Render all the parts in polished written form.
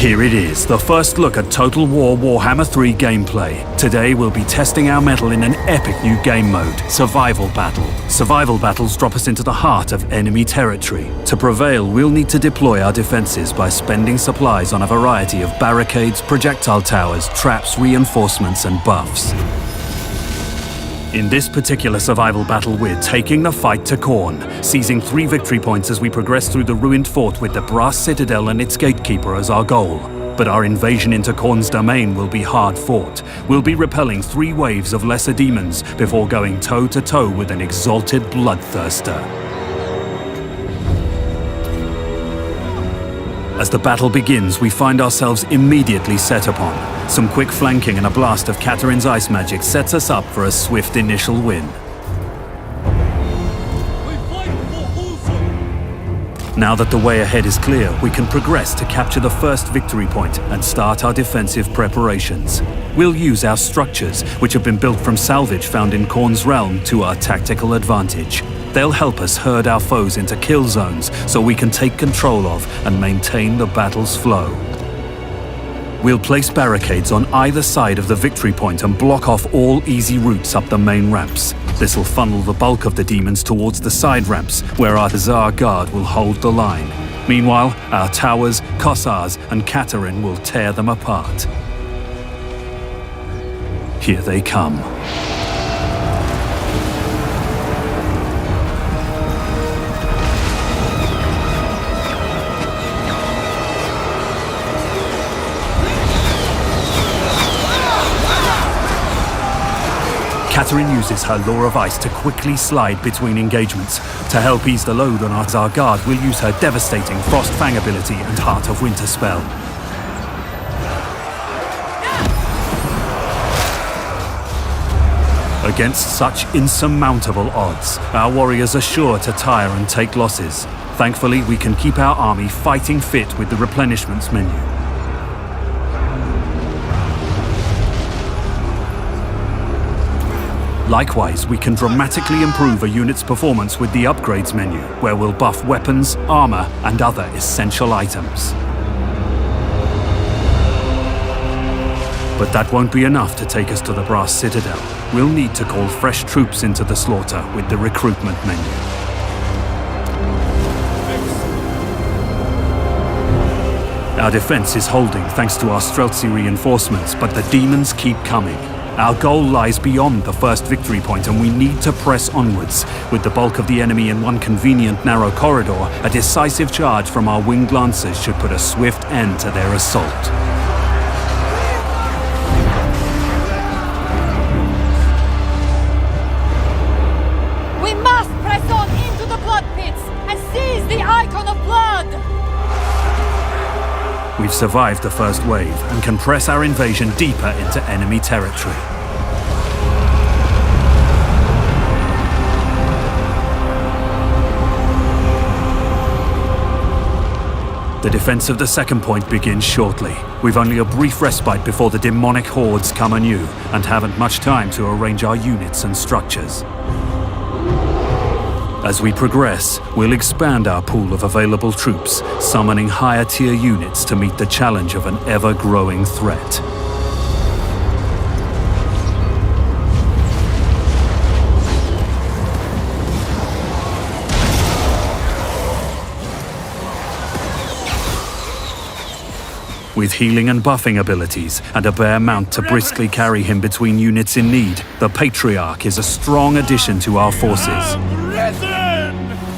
Here it is, the first look at Total War Warhammer 3 gameplay. Today we'll be testing our mettle in an epic new game mode, Survival Battle. Survival battles drop us into the heart of enemy territory. To prevail, we'll need to deploy our defenses by spending supplies on a variety of barricades, projectile towers, traps, reinforcements, and buffs. In this particular survival battle, we're taking the fight to Khorne, seizing 3 victory points as we progress through the ruined fort with the Brass Citadel and its gatekeeper as our goal. But our invasion into Khorne's domain will be hard fought. We'll be repelling 3 waves of lesser demons before going toe-to-toe with an exalted bloodthirster. As the battle begins, we find ourselves immediately set upon. Some quick flanking and a blast of Katerin's ice magic sets us up for a swift initial win. Now that the way ahead is clear, we can progress to capture the first victory point and start our defensive preparations. We'll use our structures, which have been built from salvage found in Khorne's realm, to our tactical advantage. They'll help us herd our foes into kill zones so we can take control of and maintain the battle's flow. We'll place barricades on either side of the victory point and block off all easy routes up the main ramps. This will funnel the bulk of the demons towards the side ramps, where our Hussar Guard will hold the line. Meanwhile, our towers, Kossars, and Katerin will tear them apart. Here they come. Katerin uses her Law of Ice to quickly slide between engagements. To help ease the load on our Hussar Guard, we'll use her devastating Frost Fang ability and Heart of Winter spell. Against such insurmountable odds, our warriors are sure to tire and take losses. Thankfully, we can keep our army fighting fit with the replenishments menu. Likewise, we can dramatically improve a unit's performance with the upgrades menu, where we'll buff weapons, armor, and other essential items. But that won't be enough to take us to the Brass Citadel. We'll need to call fresh troops into the slaughter with the recruitment menu. Our defense is holding thanks to our Streltsy reinforcements, but the demons keep coming. Our goal lies beyond the first victory point, and we need to press onwards. With the bulk of the enemy in one convenient narrow corridor, a decisive charge from our winged lancers should put a swift end to their assault. We must press on into the blood pits and seize the icon of blood! We've survived the first wave and can press our invasion deeper into enemy territory. The defense of the second point begins shortly. We've only a brief respite before the demonic hordes come anew, and haven't much time to arrange our units and structures. As we progress, we'll expand our pool of available troops, summoning higher-tier units to meet the challenge of an ever-growing threat. With healing and buffing abilities, and a bear mount to briskly carry him between units in need, the Patriarch is a strong addition to our forces.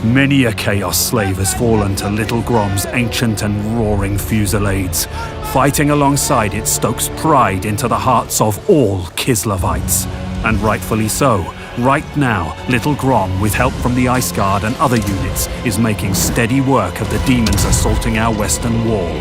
Many a Chaos slave has fallen to Little Grom's ancient and roaring fusillades. Fighting alongside it stokes pride into the hearts of all Kislevites. And rightfully so. Right now, Little Grom, with help from the Ice Guard and other units, is making steady work of the demons assaulting our western wall.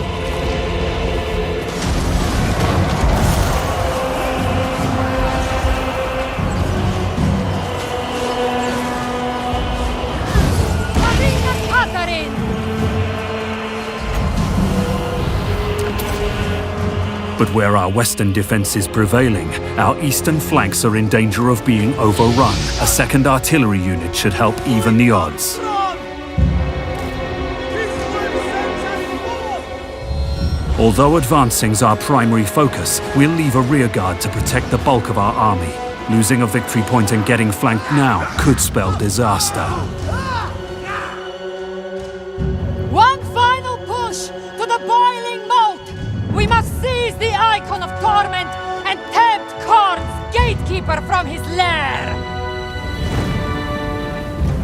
But where our western defense is prevailing, our eastern flanks are in danger of being overrun. A second artillery unit should help even the odds. Although advancing's our primary focus, we'll leave a rearguard to protect the bulk of our army. Losing a victory point and getting flanked now could spell disaster. One final push to the boiling moat! We must seize the icon of torment and tempt Khorne's gatekeeper from his lair!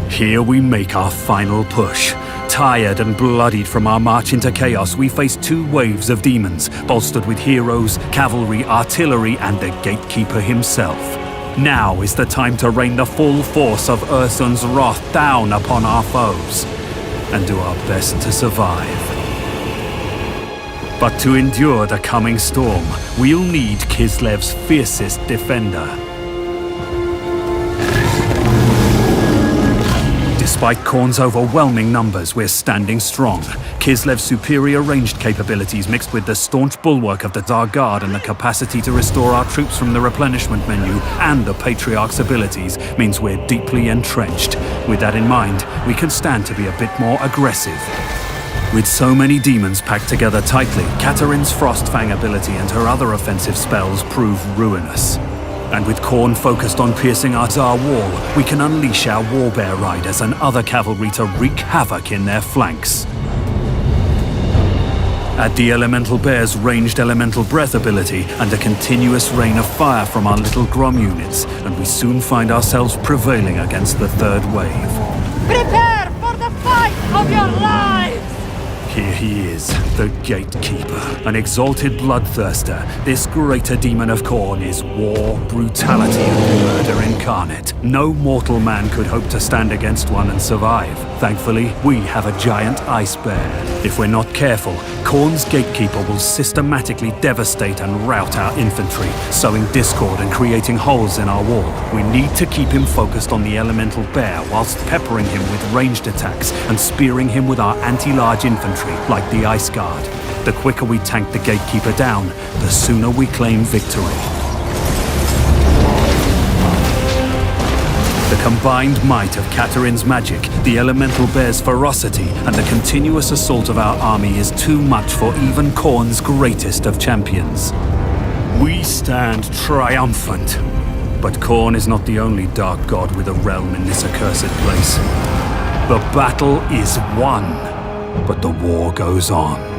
Here we make our final push. Tired and bloodied from our march into chaos, we face two waves of demons, bolstered with heroes, cavalry, artillery, and the gatekeeper himself. Now is the time to rain the full force of Ursun's wrath down upon our foes, and do our best to survive. But to endure the coming storm, we'll need Kislev's fiercest defender. Despite Khorne's overwhelming numbers, we're standing strong. Kislev's superior ranged capabilities mixed with the staunch bulwark of the Tsar Guard and the capacity to restore our troops from the replenishment menu and the Patriarch's abilities means we're deeply entrenched. With that in mind, we can stand to be a bit more aggressive. With so many demons packed together tightly, Katarin's Frostfang ability and her other offensive spells prove ruinous. And with Khorne focused on piercing our Tsar wall, we can unleash our Warbear Riders and other cavalry to wreak havoc in their flanks. Add the Elemental Bear's ranged Elemental Breath ability and a continuous rain of fire from our little Grom units, and we soon find ourselves prevailing against the third wave. Prepare for the fight of your lives! Here he is, the Gatekeeper, an exalted bloodthirster. This greater demon of Khorne is war, brutality, and murder incarnate. No mortal man could hope to stand against one and survive. Thankfully, we have a giant ice bear. If we're not careful, Khorne's Gatekeeper will systematically devastate and rout our infantry, sowing discord and creating holes in our wall. We need to keep him focused on the Elemental Bear whilst peppering him with ranged attacks and spearing him with our anti-large infantry, like the Ice Guard. The quicker we tank the Gatekeeper down, the sooner we claim victory. The combined might of Katarin's magic, the Elemental Bear's ferocity, and the continuous assault of our army is too much for even Khorne's greatest of champions. We stand triumphant. But Khorne is not the only dark god with a realm in this accursed place. The battle is won, but the war goes on.